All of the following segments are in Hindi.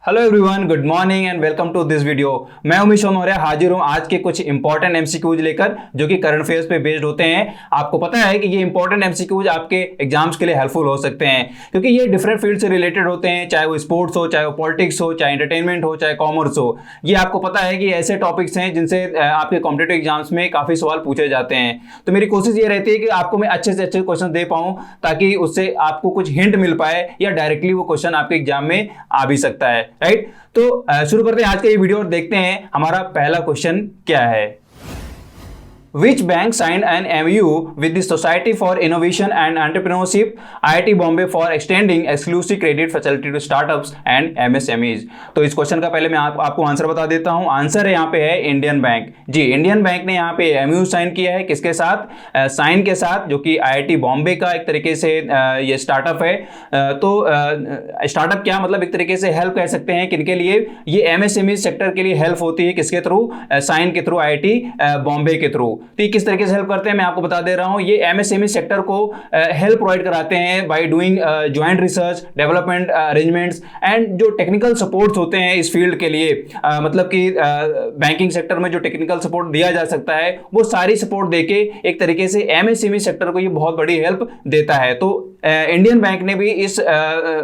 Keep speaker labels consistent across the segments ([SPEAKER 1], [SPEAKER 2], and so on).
[SPEAKER 1] Hello everyone, good morning and welcome to this video. मैं उमेश मौर्य हाजिर हूं आज के कुछ इंपॉर्टेंट एमसीक्यूज लेकर जो कि करंट अफेयर्स पे बेस्ड होते हैं। आपको पता है कि ये इंपॉर्टेंट एमसीक्यूज आपके एग्जाम्स के लिए हेल्पफुल हो सकते हैं क्योंकि ये डिफरेंट फील्ड से रिलेटेड होते हैं, चाहे वो स्पोर्ट्स हो, चाहे वो पॉलिटिक्स हो, चाहे एंटरटेनमेंट हो, चाहे कॉमर्स हो। ये आपको पता है कि ऐसे टॉपिक्स हैं जिनसे आपके कॉम्पिटेटिव एग्जाम्स में काफी सवाल पूछे जाते हैं। तो मेरी कोशिश ये रहती है कि आपको मैं अच्छे से अच्छे क्वेश्चन दे पाऊं ताकि उससे आपको कुछ हिंट मिल पाए या डायरेक्टली वो क्वेश्चन आपके एग्जाम में आ भी सकता है। राइट, तो शुरू करते हैं आज का ये वीडियो और देखते हैं हमारा पहला क्वेश्चन क्या है। Which bank signed an MOU with the Society for Innovation and Entrepreneurship, IIT Bombay, for extending exclusive credit facility to startups and MSMEs? तो इस क्वेश्चन का पहले मैं आपको आंसर बता देता हूं। आंसर है यहाँ पे है इंडियन बैंक। जी, इंडियन बैंक ने यहाँ पे MOU साइन किया है। किसके साथ? साइन के साथ, जो कि IIT बॉम्बे का एक तरीके से ये स्टार्टअप है। तो स्टार्टअप क्या मतलब, एक तरीके से हेल्प कह सकते हैं किनके लिए? ये MSME सेक्टर के लिए हेल्प होती है। किसके थ्रू? साइन के थ्रू, IIT बॉम्बे के थ्रू। तो किस तरीके से हेल्प करते हैं मैं आपको बता दे रहा हूं। ये MSME सेक्टर को हेल्प प्रोवाइड कराते हैं by doing joint research, development arrangements and जो टेक्निकल सपोर्ट्स होते हैं इस फील्ड के लिए, मतलब कि बैंकिंग सेक्टर में जो टेक्निकल सपोर्ट दिया जा सकता है वो सारी सपोर्ट देके एक तरीके से MSME सेक्टर को ये बहुत बड़ी हेल्प देता है। तो इंडियन बैंक ने भी इस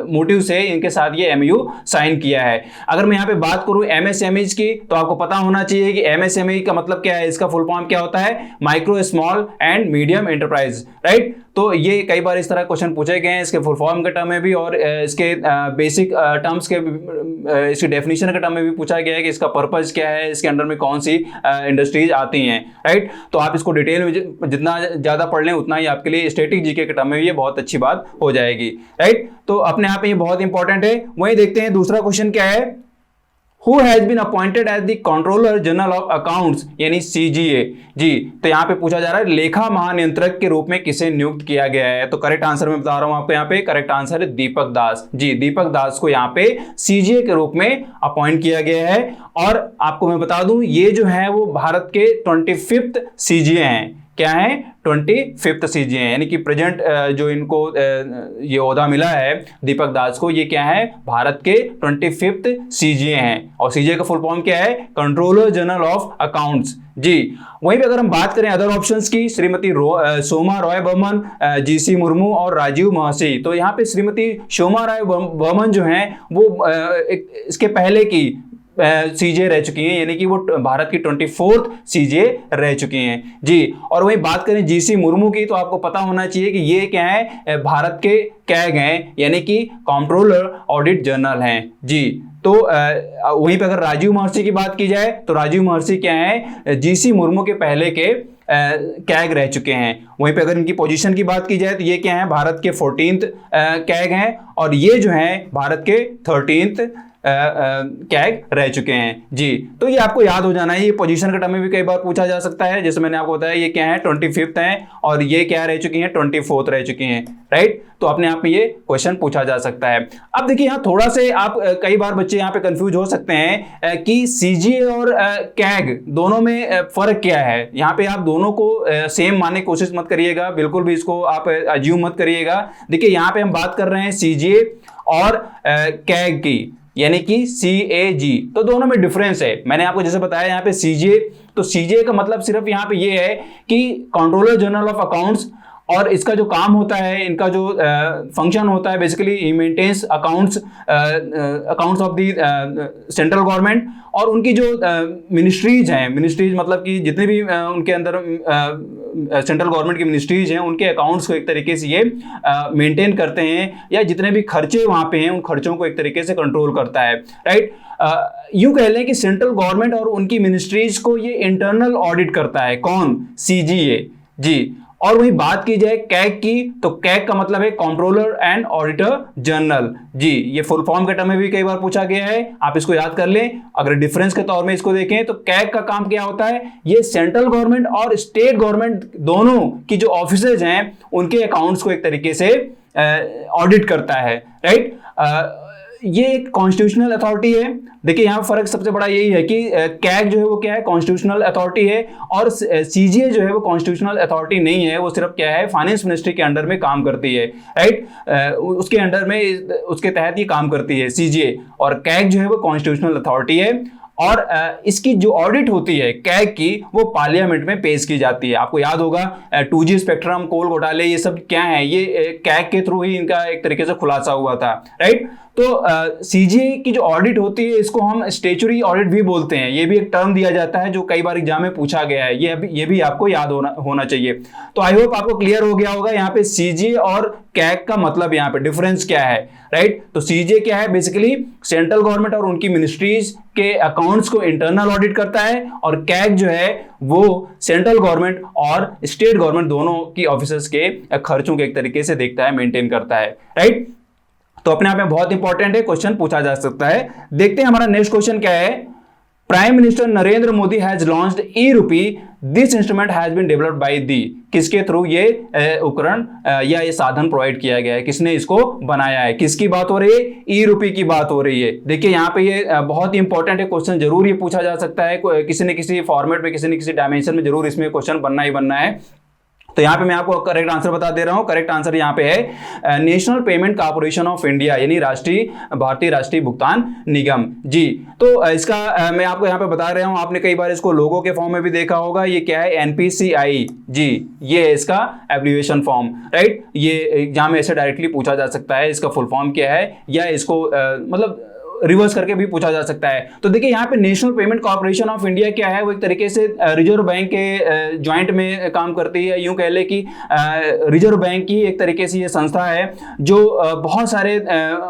[SPEAKER 1] मोटिव से इनके साथ ये MOU साइन किया है। अगर मैं यहाँ पे बात करूं MSMEs की, तो आपको पता होना चाहिए कि MSME का मतलब क्या है, इसका फुल फॉर्म क्या होता है? Micro, small and medium enterprise. Right, तो ये कई बार इस तरह क्वेश्चन पूछे गए हैं इसके फुल फॉर्म के टर्म में भी और इसके बेसिक टर्म्स के, इसकी डेफिनेशन के टर्म में भी पूछा गया है कि इसका पर्पस क्या है, इसके अंडर में कौन सी इंडस्ट्रीज आती हैं। राइट, तो आप इसको डिटेल में जितना ज्यादा पढ़ लें उतना ही आपके लिए स्टैटिक जीके के टर्म में ये बहुत अच्छी बात हो जाएगी। राइट, तो अपने आप में ये बहुत इंपॉर्टेंट है। वहीं देखते हैं दूसरा क्वेश्चन क्या है। Who has been appointed as the Controller General of Accounts यानी CGA? जी, तो यहाँ पे पूछा जा रहा है लेखा महानियंत्रक के रूप में किसे नियुक्त किया गया है। तो करेक्ट आंसर मैं बता रहा हूं आपको, यहाँ पे करेक्ट आंसर है दीपक दास। जी, दीपक दास को यहाँ पे CGA के रूप में अपॉइंट किया गया है। और आपको मैं बता दूं ये जो है वो भारत के 25th CGA हैं। क्या है? 25th CGA है, यानी कि प्रेजेंट जो इनको ये ओहदा मिला है दीपक दास को, ये क्या है? भारत के 25th CGA हैं। और CGA का फुल फॉर्म क्या है? Controller general of accounts. जी, वहीं पे अगर हम बात करें अदर ऑप्शंस की, श्रीमती सोमा रॉय बर्मन, GC मुर्मू और राजीव महर्षि। तो यहाँ पे श्रीमती सोमा रॉय बर्मन जो हैं वो इसके पहले की CGA रह चुकी हैं, यानी कि वो भारत की 24th CGA रह चुकी हैं। जी, और वहीं बात करें GC मुर्मू की, तो आपको पता होना चाहिए कि ये क्या है? भारत के कैग हैं, यानी कि कंट्रोलर ऑडिट जनरल हैं। जी, तो वहीं पे अगर राजीव महर्षि की बात की जाए तो राजीव महर्षि क्या है? GC मुर्मू के पहले के कैग रह चुके हैं। वहीं पे अगर इनकी पोजीशन की बात की जाए तो ये क्या है? भारत के 14th कैग हैं और ये जो है भारत के 13th कैग रह चुके हैं। जी, तो ये आपको याद हो जाना है। ये पोजीशन के टर्म में भी कई बार पूछा जा सकता है। जैसे मैंने आपको बताया ये क्या है? 25th हैं और ये क्या रह चुकी हैं? 24th रह चुकी हैं। राइट, तो अपने आप में ये क्वेश्चन पूछा जा सकता है। अब देखिए यहाँ थोड़ा से आप कई बार बच्चे यहाँ पे कंफ्यूज हो सकते हैं कि CGA और कैग दोनों में फर्क क्या है। यहाँ पे आप दोनों को सेम मानने की कोशिश मत करिएगा, बिल्कुल भी इसको आप अज्यूम मत करिएगा। देखिए यहाँ पे हम बात कर रहे हैं CGA और कैग की, यानी कि CAG। तो दोनों में डिफरेंस है। मैंने आपको जैसे बताया यहाँ पे CGA, तो CGA का मतलब सिर्फ यहाँ पे ये है कि कंट्रोलर जनरल ऑफ अकाउंट्स, और इसका जो काम होता है, इनका जो फंक्शन होता है, basically he maintains accounts of the central government. और उनकी जो मिनिस्ट्रीज हैं, मिनिस्ट्रीज मतलब कि जितने भी उनके अंदर सेंट्रल गवर्नमेंट की मिनिस्ट्रीज हैं, उनके अकाउंट्स को एक तरीके से ये मेंटेन करते हैं, या जितने भी खर्चे वहाँ पे हैं उन खर्चों को एक तरीके से कंट्रोल करता है। राइट, यूं कह लें कि सेंट्रल गवर्नमेंट और उनकी मिनिस्ट्रीज को ये इंटरनल ऑडिट करता है। कौन? CGA। जी, और वही बात की जाए कैग की, तो कैग का मतलब है कंट्रोलर एंड ऑडिटर जनरल। जी, ये फुल फॉर्म के टर्म में भी कई बार पूछा गया है, आप इसको याद कर लें। अगर डिफरेंस के तौर में इसको देखें तो कैग का काम क्या होता है? ये सेंट्रल गवर्नमेंट और स्टेट गवर्नमेंट दोनों की जो ऑफिसेज हैं उनके अकाउंट्स को एक तरीके से ऑडिट करता है। राइट, ये एक कॉन्स्टिट्यूशनल अथॉरिटी है। देखिए यहाँ फर्क सबसे बड़ा यही है कि कैग जो है वो क्या है, कॉन्स्टिट्यूशनल अथॉरिटी है, और सीजीए जो है वो कॉन्स्टिट्यूशनल अथॉरिटी नहीं है, वो सिर्फ क्या है, फाइनेंस मिनिस्ट्री के अंडर में काम करती है, राइट। उसके अंडर में, उसके तहत ये काम करती है सीजीए, और कैग जो है वो कॉन्स्टिट्यूशनल अथॉरिटी है। और इसकी जो ऑडिट होती है कैग की, वो पार्लियामेंट में पेश की जाती है। आपको याद होगा 2G स्पेक्ट्रम, कोल घोटाले, ये सब क्या है, ये कैग के थ्रू ही इनका एक तरीके से खुलासा हुआ था, राइट। तो सीजीए की जो ऑडिट होती है, इसको हम स्टैट्यूटरी ऑडिट भी बोलते हैं। ये भी एक टर्म दिया जाता है जो कई बार एग्जाम में पूछा गया है, ये भी आपको याद होना चाहिए। तो आई होप आपको क्लियर हो गया होगा यहाँ पे सीजीए और कैग का मतलब, यहाँ पे डिफरेंस क्या है, राइट। तो सीजीए क्या है, बेसिकली सेंट्रल गवर्नमेंट और उनकी मिनिस्ट्रीज के अकाउंट्स को इंटरनल ऑडिट करता है, और कैग जो है वो सेंट्रल गवर्नमेंट और स्टेट गवर्नमेंट दोनों की ऑफिसर्स के खर्चों के एक तरीके से देखता है, मेंटेन करता है, राइट। तो अपने आप में बहुत इंपॉर्टेंट है, क्वेश्चन पूछा जा सकता है। देखते हैं हमारा नेक्स्ट क्वेश्चन क्या है। Prime minister Narendra Modi has launched eRUPI, this instrument has been developed by the. किसके थ्रू ये उपकरण या ये साधन प्रोवाइड किया गया है, किसने इसको बनाया है, किसकी बात हो रही है, ई-रूपी की बात हो रही है। देखिए यहाँ पे ये बहुत ही इंपॉर्टेंट है, क्वेश्चन जरूर ये पूछा जा सकता है, किसी न किसी फॉर्मेट में, किसी न किसी डायमेंशन में जरूर इसमें क्वेश्चन बनना ही बनना है। तो यहाँ पे मैं आपको करेक्ट आंसर बता दे रहा हूँ। करेक्ट आंसर यहाँ पे है national payment corporation of India, यानी भारतीय राष्ट्रीय भुगतान निगम जी। तो इसका मैं आपको यहाँ पे बता रहा हूँ, आपने कई बार इसको लोगो के फॉर्म में भी देखा होगा। ये क्या है, एनपीसीआई जी, ये है इसका एब्रिविएशन फॉर्म, राइट। ये एग्जाम में ऐसे डायरेक्टली पूछा जा सकता है, इसका फुल फॉर्म क्या है, या इसको मतलब रिवर्स करके भी पूछा जा सकता है। तो देखिए यहाँ पे national payment corporation of India क्या है, वो एक तरीके से रिजर्व बैंक के ज्वाइंट में काम करती है। यूं कह ले कि रिजर्व बैंक की एक तरीके से ये संस्था है जो बहुत सारे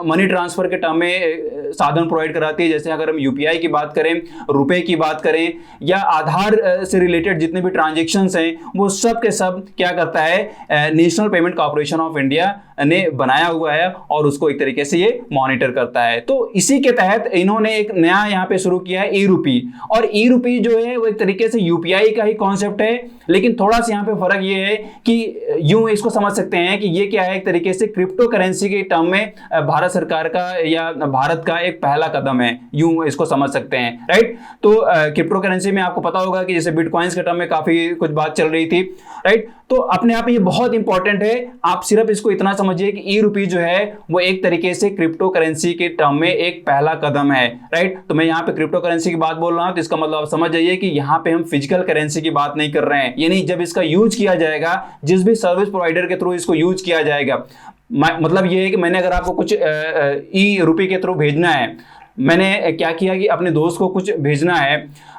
[SPEAKER 1] मनी ट्रांसफर के टर्म में साधन प्रोवाइड कराती है। जैसे अगर हम यूपीआई की बात करें, रुपए की बात करें, या आधार से रिलेटेड जितने भी ट्रांजेक्शंस हैं, वो सब के सब क्या करता है, national payment corporation of India ने बनाया हुआ है, और उसको एक तरीके से ये मॉनिटर करता है। तो इसी के तहत इन्होंने एक नया यहाँ पे शुरू किया है ई-रूपी। और ई-रूपी जो है वो एक तरीके से यूपीआई का ही कॉन्सेप्ट है, लेकिन थोड़ा सा यहाँ पे फर्क ये है कि यूं इसको समझ सकते हैं कि ये क्या है, एक तरीके से क्रिप्टो करेंसी के टर्म में भारत सरकार का या भारत का एक पहला कदम है, यूं इसको समझ सकते हैं, राइट। तो क्रिप्टो करेंसी में आपको पता होगा कि जैसे बिटकॉइंस के टर्म में काफी कुछ बात चल रही थी, राइट। तो अपने आप ये बहुत इंपॉर्टेंट है, आप सिर्फ इसको इतना समझिए कि ई-रूपी जो है वो एक तरीके से क्रिप्टो करेंसी के टर्म में एक पहला कदम है, राइट। तो मैं यहाँ पे क्रिप्टो करेंसी की बात बोल रहा हूँ, तो इसका मतलब आप समझ जाइए कि यहाँ पे हम फिजिकल करेंसी की बात नहीं कर रहे हैं। यानी जब इसका यूज किया जाएगा, जिस भी सर्विस प्रोवाइडर के थ्रू इसको यूज किया जाएगा, मतलब ये है कि मैंने अगर आपको कुछ ई-रूपी के थ्रू भेजना है, मैंने क्या किया कि अपने दोस्त को कुछ भेजना है,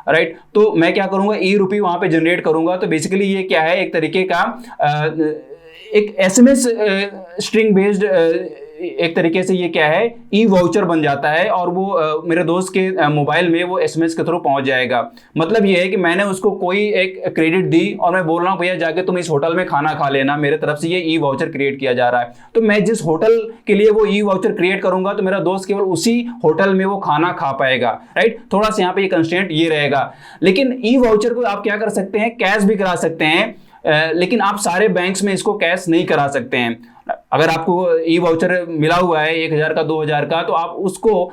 [SPEAKER 1] राइट। तो मैं क्या करूंगा, ई-रूपी वहां पे जनरेट करूंगा। तो बेसिकली ये क्या है, एक तरीके का एक एसएमएस स्ट्रिंग बेस्ड एक तरीके से ये क्या है, ई वाउचर बन जाता है, और वो मेरे दोस्त के मोबाइल में वो एसएमएस के थ्रू पहुंच जाएगा। मतलब ये है कि मैंने उसको कोई एक क्रेडिट दी और मैं बोल रहा हूँ भैया जाके तुम इस होटल में खाना खा लेना, मेरे तरफ से ये ई वाउचर क्रिएट किया जा रहा है। तो मैं जिस होटल के लिए वो ई वाउचर क्रिएट करूंगा, तो मेरा दोस्त केवल उसी होटल में वो खाना खा पाएगा, राइट। थोड़ा सा यहाँ पे ये कंस्ट्रेंट ये रहेगा। लेकिन ई वाउचर को आप क्या कर सकते हैं, कैश भी करा सकते हैं, लेकिन आप सारे बैंक्स में इसको कैश नहीं करा सकते हैं। अगर आपको ई वाउचर मिला हुआ है 1000 का 2000 का, तो आप उसको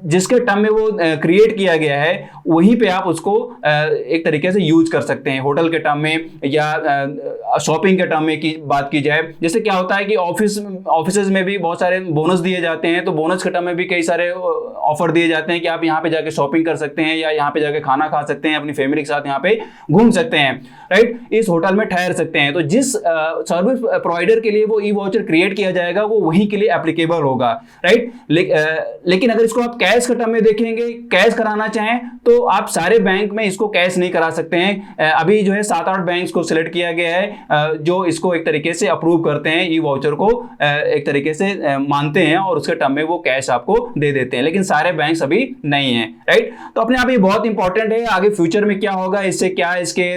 [SPEAKER 1] जिसके टर्म में वो क्रिएट किया गया है वहीं पे आप उसको एक तरीके से यूज कर सकते हैं। होटल के टर्म में या शॉपिंग के टर्म में की बात की जाए, जैसे क्या होता है कि ऑफिसेज में भी बहुत सारे बोनस दिए जाते हैं, तो बोनस के टर्म में भी कई सारे ऑफर दिए जाते हैं कि आप यहाँ पे जाके शॉपिंग कर सकते हैं, या यहाँ पे जाके खाना खा सकते हैं, अपनी फैमिली के साथ यहाँ पे घूम सकते हैं, राइट, इस होटल में ठहर सकते हैं। तो जिस सर्विस प्रोवाइडर के लिए वो ई वाउचर क्रिएट किया जाएगा वो वहीं के लिए एप्लीकेबल होगा, राइट। लेकिन अगर इसको आप कैश के टर्म में देखेंगे, कैश कराना चाहें तो आप सारे बैंक में इसको कैश नहीं करा सकते हैं। अभी जो है 7-8 बैंक्स को सिलेक्ट किया गया है जो इसको एक तरीके से अप्रूव करते हैं, ई वाउचर को एक तरीके से मानते हैं और उसके टर्म में वो कैश आपको दे देते हैं, लेकिन सारे बैंक अभी नहीं है, राइट। तो अपने आप ये बहुत इंपॉर्टेंट है, आगे फ्यूचर में क्या होगा, इससे क्या इसके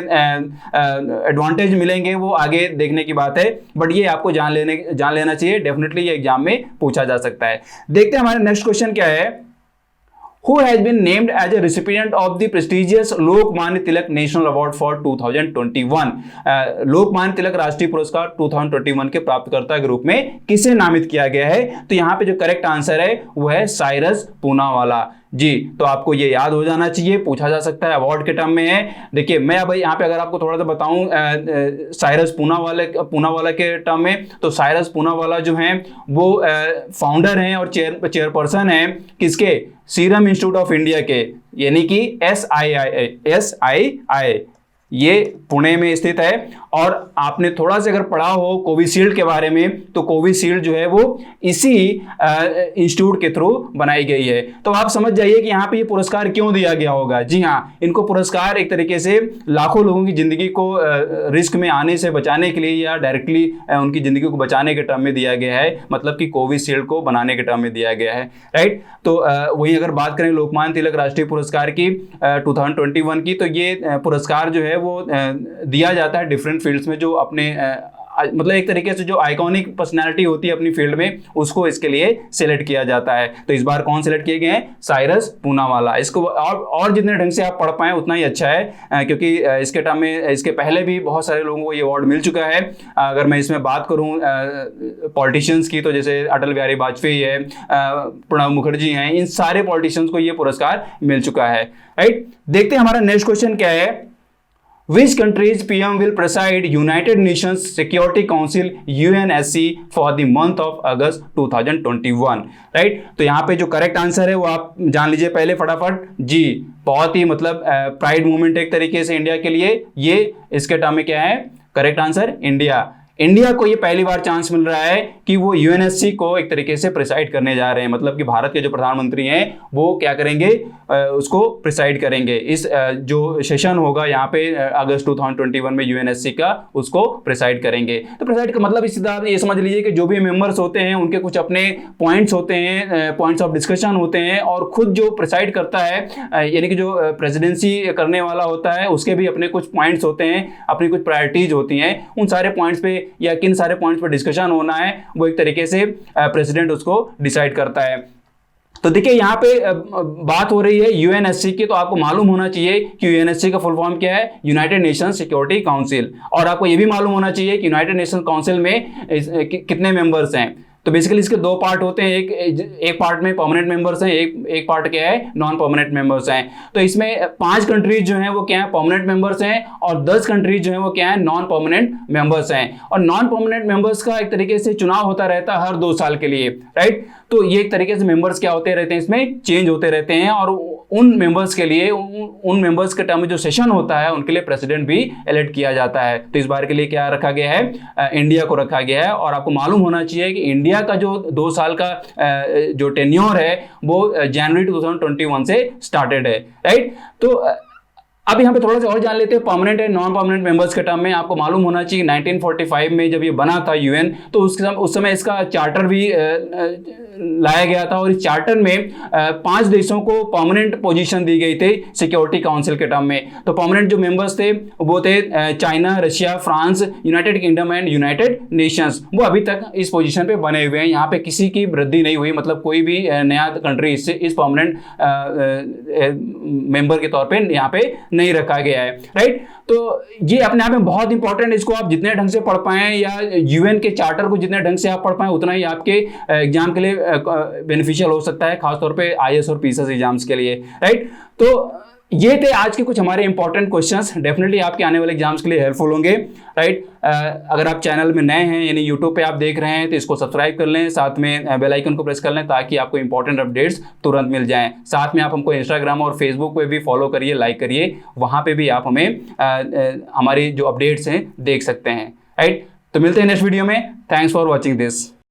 [SPEAKER 1] एडवांटेज मिलेंगे वो आगे देखने की बात है, बट ये आपको जान लेना चाहिए। डेफिनेटली ये एग्जाम में पूछा जा सकता है। देखते हैं हमारे नेक्स्ट क्वेश्चन क्या है। Who has been named as a recipient of the prestigious Lokmanya Tilak national award for 2021। Lokmanya Tilak राष्ट्रीय पुरस्कार 2021 के प्राप्तकर्ता के रूप में किसे नामित किया गया है? तो यहां पे जो करेक्ट आंसर है वो है साइरस पूनावाला जी। तो आपको ये याद हो जाना चाहिए, पूछा जा सकता है, अवार्ड के टर्म में है। देखिए मैं अब यहाँ पे अगर आपको थोड़ा सा बताऊं साइरस पूनावाला के टर्म में, तो साइरस पूनावाला जो हैं वो फाउंडर हैं और चेयरपर्सन हैं किसके? सीरम इंस्टीट्यूट ऑफ इंडिया के, यानी कि SII, ये पुणे में स्थित है। और आपने थोड़ा सा अगर पढ़ा हो कोविशील्ड के बारे में, तो कोविशील्ड जो है वो इसी इंस्टीट्यूट के थ्रू बनाई गई है। तो आप समझ जाइए कि यहाँ पे ये पुरस्कार क्यों दिया गया होगा। जी हाँ, इनको पुरस्कार एक तरीके से लाखों लोगों की जिंदगी को रिस्क में आने से बचाने के लिए या डायरेक्टली उनकी जिंदगी को बचाने के टर्म में दिया गया है, मतलब कि कोविशील्ड को बनाने के टर्म में दिया गया है, राइट। तो वही अगर बात करें लोकमान्य तिलक राष्ट्रीय पुरस्कार की 2021 की, तो ये पुरस्कार जो है वो दिया जाता है डिफरेंट फील्ड्स में, जो अपने मतलब एक तरीके से जो आइकॉनिक पर्सनालिटी होती है अपनी फील्ड में, उसको इसके लिए सिलेक्ट किया जाता है। तो इस बार कौन सिलेक्ट किए गए हैं? साइरस पूनावाला। इसको और जितने ढंग से आप पढ़ पाएं उतना ही अच्छा है, क्योंकि इसके टर्म में इसके पहले भी बहुत सारे लोगों को ये अवार्ड मिल चुका है। अगर मैं इसमें बात करूं पॉलिटिशियंस की, तो जैसे अटल बिहारी वाजपेयी है, प्रणब मुखर्जी हैं, इन सारे पॉलिटिशियंस को ये पुरस्कार मिल चुका है, राइट। देखते हैं हमारा नेक्स्ट क्वेश्चन क्या है। Which country's PM will preside United Nations Security Council UNSC for the month of August 2021, right. तो यहाँ पे जो करेक्ट आंसर है वो आप जान लीजिए पहले फटाफट जी। बहुत ही मतलब प्राइड मूवमेंट एक तरीके से इंडिया के लिए, ये इसके टर्म में क्या है? करेक्ट आंसर इंडिया को ये पहली बार चांस मिल रहा है कि वो यूएनएससी को एक तरीके से प्रिसाइड करने जा रहे हैं। मतलब कि भारत के जो प्रधानमंत्री हैं वो क्या करेंगे? उसको प्रिसाइड करेंगे। इस जो सेशन होगा यहाँ पे अगस्त 2021 में यूएनएससी का, उसको प्रिसाइड करेंगे। तो प्रिसाइड का मतलब इस तरह ये समझ लीजिए कि जो भी मेंबर्स होते हैं उनके कुछ अपने पॉइंट्स होते हैं, पॉइंट्स ऑफ डिस्कशन होते हैं, और खुद जो प्रिसाइड करता है यानी कि जो प्रेसिडेंसी करने वाला होता है उसके भी अपने कुछ पॉइंट्स होते हैं, अपनी कुछ प्रायोरिटीज होती हैं। उन सारे पॉइंट्स पे या किन सारे पॉइंट्स पर डिस्कशन होना है वो एक तरीके से प्रेसिडेंट उसको डिसाइड करता है। तो देखिए यहाँ पे बात हो रही है यूएनएससी की, तो आपको मालूम होना चाहिए कि यूएनएससी का फुल फॉर्म क्या है? United nation security council. और आपको ये भी मालूम होना चाहिए कि यूनाइटेड नेशन काउंसिल में कितने मेंबर्स हैं। तो बेसिकली इसके दो पार्ट होते हैं, एक पार्ट में परमानेंट मेंबर्स हैं, एक पार्ट क्या है? नॉन परमानेंट मेंबर्स हैं। तो इसमें 5 कंट्रीज जो हैं वो क्या है? परमानेंट मेंबर्स हैं, और 10 कंट्रीज जो हैं वो क्या है? नॉन परमानेंट मेंबर्स हैं। और नॉन परमानेंट मेंबर्स का एक तरीके से चुनाव होता रहता है हर 2 साल के लिए, राइट। तो ये एक तरीके से मेंबर्स क्या होते रहते हैं, इसमें चेंज होते रहते हैं, और उन मेंबर्स के लिए उन मेंबर्स के टर्म में जो सेशन होता है उनके लिए प्रेसिडेंट भी इलेक्ट किया जाता है। तो इस बार के लिए क्या रखा गया है? इंडिया को रखा गया है। और आपको मालूम होना चाहिए कि इंडिया का जो 2 साल का जो टेन्योर है वो जनवरी 2021 से स्टार्टेड है, राइट। तो अब यहाँ पे थोड़ा सा और जान लेते हैं permanent and non permanent members के टर्म में। आपको मालूम होना चाहिए 1945 में जब ये बना था यूएन, तो उस समय इसका चार्टर भी लाया गया था, और इस चार्टर में 5 देशों को परमानेंट पोजीशन दी गई थी सिक्योरिटी काउंसिल के टर्म में। तो परमानेंट जो मेंबर्स थे वो थे China, Russia, France, United kingdom and United Nations. वो अभी तक इस पोजीशन पे बने हुए हैं। यहाँ पे किसी की वृद्धि नहीं हुई, मतलब कोई भी नया कंट्री इस परमानेंट मेंबर के तौर पर यहाँ पे नहीं रखा गया है, राइट। तो ये अपने आप में बहुत इंपॉर्टेंट है। इसको आप जितने ढंग से पढ़ पाएं या यूएन के चार्टर को जितने ढंग से आप पढ़ पाएं उतना ही आपके एग्जाम के लिए बेनिफिशियल हो सकता है, खासतौर पे आईएएस और पीसीएस एग्जाम्स के लिए, राइट। तो ये थे आज के कुछ हमारे इंपॉर्टेंट क्वेश्चंस, डेफिनेटली आपके आने वाले एग्जाम्स के लिए हेल्पफुल होंगे, राइट। अगर आप चैनल में नए हैं यानी यूट्यूब पे आप देख रहे हैं तो इसको सब्सक्राइब कर लें, साथ में बेल आइकन को प्रेस कर लें ताकि आपको इंपॉर्टेंट अपडेट्स तुरंत मिल जाएं। साथ में आप हमको इंस्टाग्राम और फेसबुक पे भी फॉलो करिए, लाइक करिए, वहाँ पे भी आप हमें हमारी जो अपडेट्स हैं देख सकते हैं, राइट। तो मिलते हैं नेक्स्ट वीडियो में। Thanks for watching this.